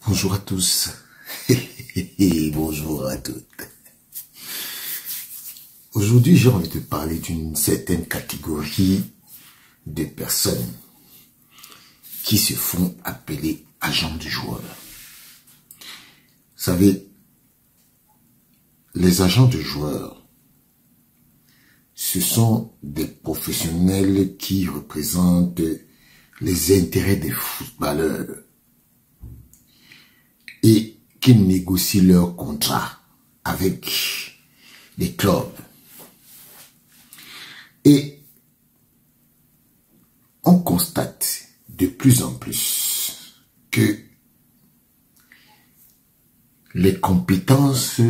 Bonjour à tous et bonjour à toutes. Aujourd'hui, j'ai envie de parler d'une certaine catégorie de personnes qui se font appeler agents de joueurs. Vous savez, les agents de joueurs, ce sont des professionnels qui représentent les intérêts des footballeurs et qui négocient leurs contrats avec les clubs. Et on constate de plus en plus que les compétences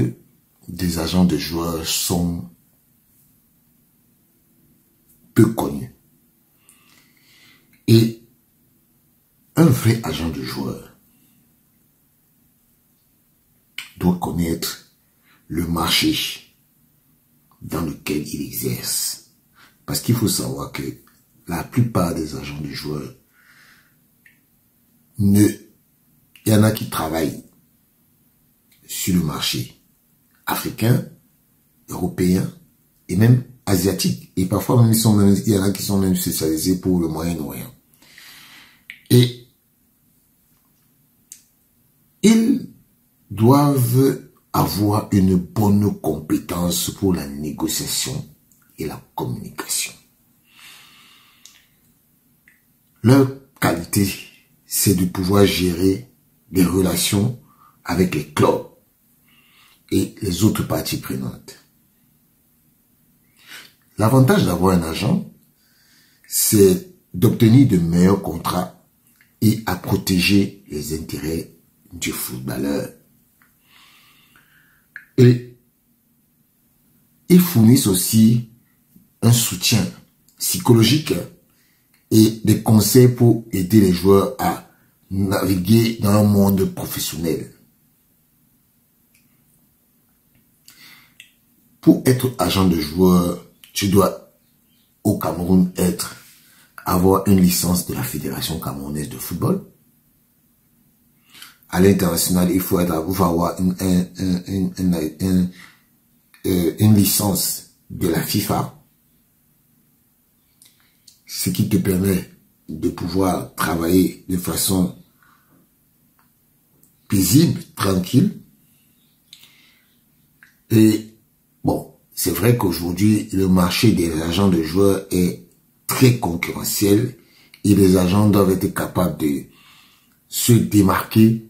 des agents de joueurs sont peu connues. Et un vrai agent de joueur doit connaître le marché dans lequel il exerce. Parce qu'il faut savoir que la plupart des agents de joueurs, il y en a qui travaillent sur le marché africain, européen et même asiatique. Et parfois même, il y en a qui sont même spécialisés pour le Moyen-Orient. Et ils doivent avoir une bonne compétence pour la négociation et la communication. Leur qualité, c'est de pouvoir gérer des relations avec les clubs et les autres parties prenantes. L'avantage d'avoir un agent, c'est d'obtenir de meilleurs contrats et à protéger les intérêts du footballeur. Et ils fournissent aussi un soutien psychologique et des conseils pour aider les joueurs à naviguer dans un monde professionnel. Pour être agent de joueur, tu dois au Cameroun avoir une licence de la Fédération camerounaise de football. À l'international, il faut avoir une licence de la FIFA, ce qui te permet de pouvoir travailler de façon paisible, tranquille. Et bon, c'est vrai qu'aujourd'hui, le marché des agents de joueurs est très concurrentiel et les agents doivent être capables de se démarquer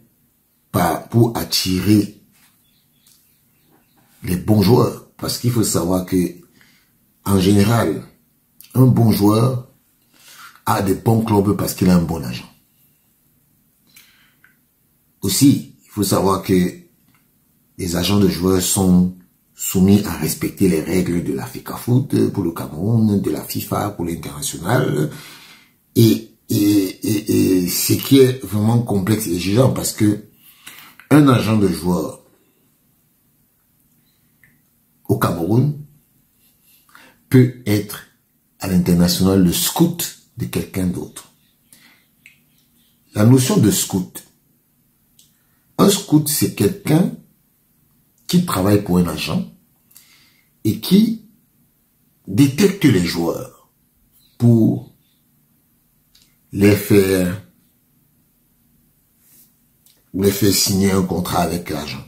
pour attirer les bons joueurs. Parce qu'il faut savoir que, en général, un bon joueur a des bons clubs parce qu'il a un bon agent. Aussi, il faut savoir que les agents de joueurs sont soumis à respecter les règles de la FECAFOOT pour le Cameroun, de la FIFA pour l'international. Et ce qui est vraiment complexe et exigeant parce que un agent de joueur au Cameroun peut être à l'international le scout de quelqu'un d'autre. La notion de scout. Un scout, c'est quelqu'un qui travaille pour un agent et qui détecte les joueurs pour les faire signer un contrat avec l'agent.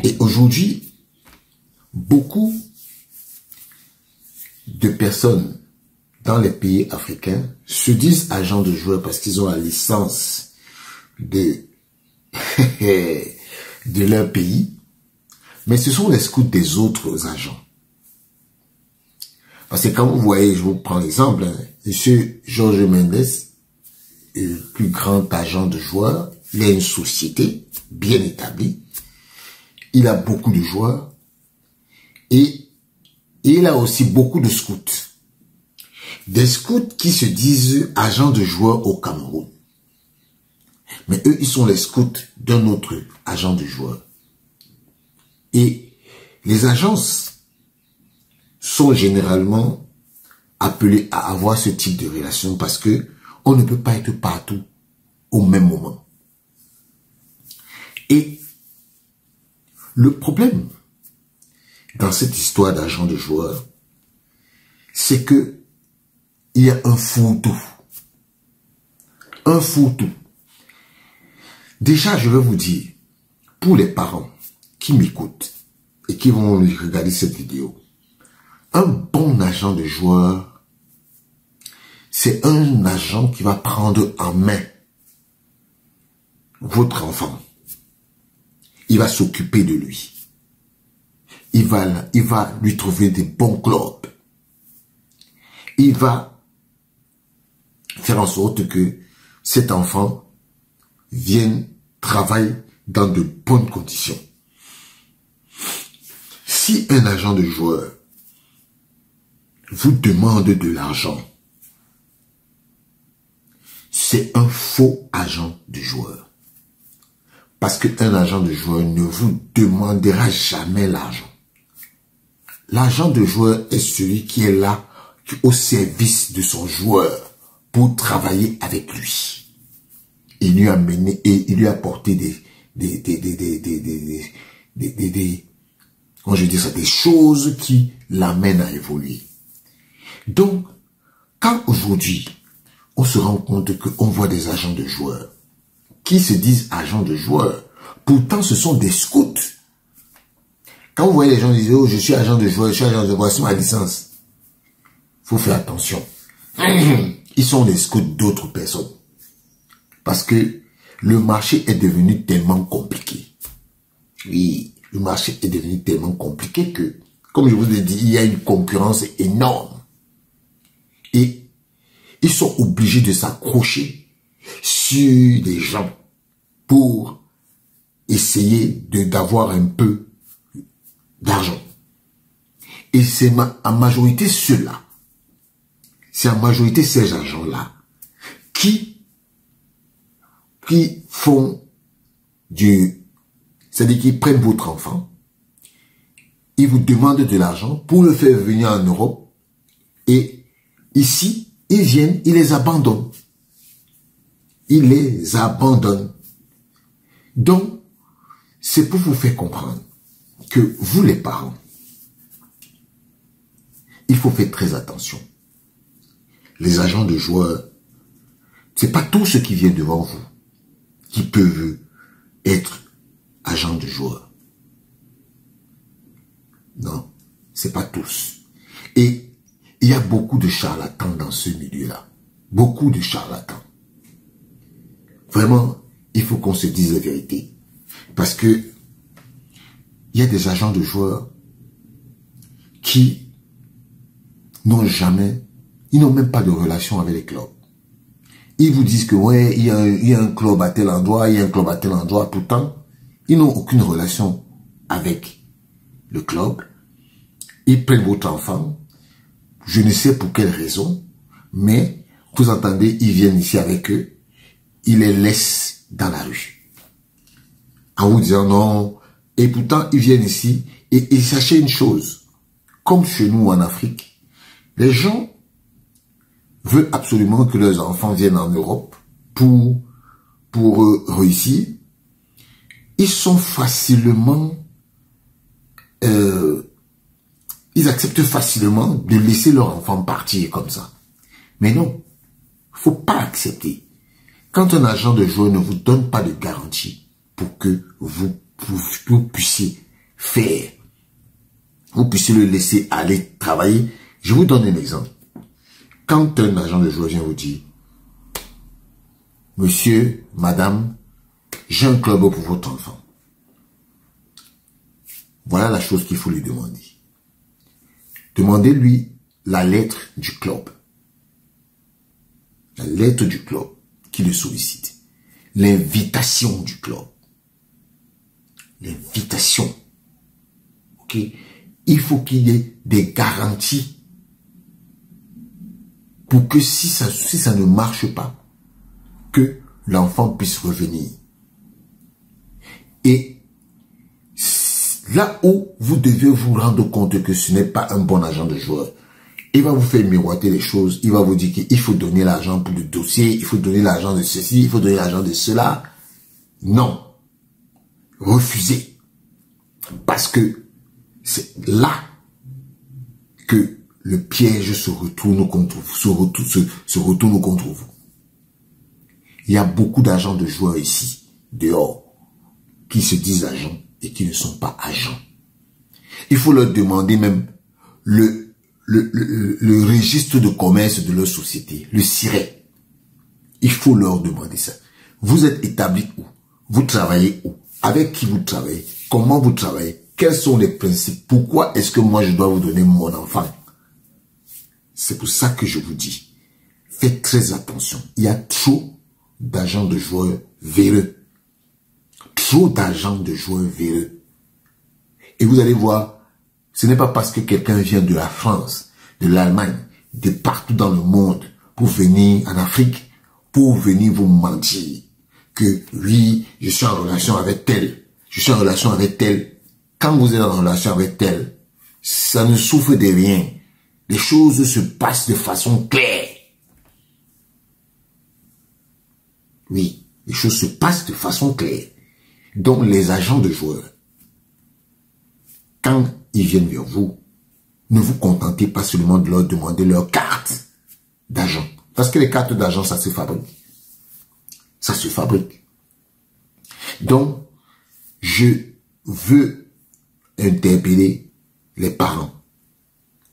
Et aujourd'hui, beaucoup de personnes dans les pays africains se disent agents de joueurs parce qu'ils ont la licence de leur pays, mais ce sont les scouts des autres agents. Parce que quand vous voyez, je vous prends l'exemple, monsieur Georges Mendes, le plus grand agent de joueurs, il a une société bien établie, il a beaucoup de joueurs et il a aussi beaucoup de scouts. Des scouts qui se disent agents de joueurs au Cameroun. Mais eux, ils sont les scouts d'un autre agent de joueurs. Et les agences sont généralement appelées à avoir ce type de relation parce que on ne peut pas être partout au même moment. Et le problème dans cette histoire d'agent de joueur, c'est que il y a un fourre-tout. Un fourre-tout. Déjà, je vais vous dire, pour les parents qui m'écoutent et qui vont regarder cette vidéo, un bon agent de joueur, c'est un agent qui va prendre en main votre enfant. Il va s'occuper de lui. Il va lui trouver des bons clubs. Il va faire en sorte que cet enfant vienne travailler dans de bonnes conditions. Si un agent de joueur vous demande de l'argent, c'est un faux agent de joueur. Parce qu'un agent de joueur ne vous demandera jamais l'argent. L'agent de joueur est celui qui est là au service de son joueur pour travailler avec lui. Il lui a mené et il lui a apporté comment je dis ça, des choses qui l'amènent à évoluer. Donc, quand aujourd'hui, on se rend compte qu'on voit des agents de joueurs qui se disent agents de joueurs, pourtant ce sont des scouts. Quand vous voyez les gens dire, oh, je suis agent de joueur, je suis agent de joueur, voici ma licence. Faut faire attention. Ils sont des scouts d'autres personnes. Parce que le marché est devenu tellement compliqué. Oui, le marché est devenu tellement compliqué que, comme je vous ai dit, il y a une concurrence énorme. Et ils sont obligés de s'accrocher sur des gens pour essayer d'avoir un peu d'argent. Et c'est en majorité ceux-là, c'est en majorité ces agents-là qui font c'est-à-dire qu'ils prennent votre enfant, ils vous demandent de l'argent pour le faire venir en Europe, et ici, ils viennent, ils les abandonnent. Ils les abandonnent. Donc, c'est pour vous faire comprendre que vous les parents, il faut faire très attention. Les agents de joueurs, c'est pas tous ceux qui viennent devant vous qui peuvent être agents de joueurs. Non, c'est pas tous. Et il y a beaucoup de charlatans dans ce milieu-là. Beaucoup de charlatans. Vraiment, il faut qu'on se dise la vérité. Parce que il y a des agents de joueurs qui n'ont jamais, ils n'ont même pas de relation avec les clubs. Ils vous disent que ouais, il y a un club à tel endroit, il y a un club à tel endroit. Pourtant, ils n'ont aucune relation avec le club. Ils prennent votre enfant. Je ne sais pour quelle raison, mais vous entendez, ils viennent ici avec eux. Ils les laissent dans la rue. En vous disant non. Et pourtant, ils viennent ici. Et sachez une chose. Comme chez nous en Afrique, les gens veulent absolument que leurs enfants viennent en Europe pour réussir. Ils sont facilement, ils acceptent facilement de laisser leur enfant partir comme ça. Mais non, faut pas accepter. Quand un agent de joueur ne vous donne pas de garantie pour que vous puissiez faire, vous puissiez le laisser aller travailler. Je vous donne un exemple. Quand un agent de joueur vient vous dire, monsieur, madame, j'ai un club pour votre enfant. Voilà la chose qu'il faut lui demander. Demandez-lui la lettre du club. La lettre du club qui le sollicite. L'invitation du club. L'invitation. Ok? Il faut qu'il y ait des garanties pour que si ça ne marche pas, que l'enfant puisse revenir. Et là où vous devez vous rendre compte que ce n'est pas un bon agent de joueur, il va vous faire miroiter les choses, il va vous dire qu'il faut donner l'argent pour le dossier, il faut donner l'argent de ceci, il faut donner l'argent de cela. Non. refusez. Parce que c'est là que le piège se retourne contre vous, se retourne contre vous. Il y a beaucoup d'agents de joueurs ici, dehors, qui se disent agents et qui ne sont pas agents. Il faut leur demander même le registre de commerce de leur société, le SIRET. Il faut leur demander ça. Vous êtes établi où? Vous travaillez où? Avec qui vous travaillez? Comment vous travaillez? Quels sont les principes? Pourquoi est-ce que moi je dois vous donner mon enfant? C'est pour ça que je vous dis, faites très attention. Il y a trop d'agents de joueurs véreux. Trop d'agents de joueurs véreux. Et vous allez voir, ce n'est pas parce que quelqu'un vient de la France, de l'Allemagne, de partout dans le monde, pour venir en Afrique, pour venir vous mentir que oui, je suis en relation avec tel, je suis en relation avec tel. Quand vous êtes en relation avec tel, ça ne souffre de rien. Les choses se passent de façon claire. Oui, les choses se passent de façon claire. Donc les agents de joueurs, quand ils viennent vers vous, ne vous contentez pas seulement de leur demander leur carte d'agent. Parce que les cartes d'agent, ça se fabrique. Ça se fabrique. Donc, je veux interpeller les parents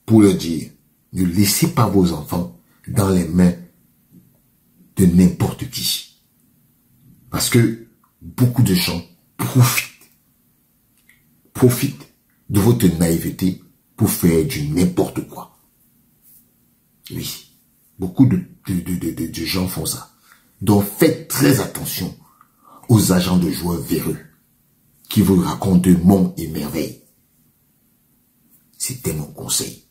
pour leur dire, ne laissez pas vos enfants dans les mains de n'importe qui. Parce que beaucoup de gens profitent de votre naïveté pour faire du n'importe quoi. Oui, beaucoup de gens font ça. Donc faites très attention aux agents de joueurs véreux qui vous racontent de monts et merveilles. C'était mon conseil.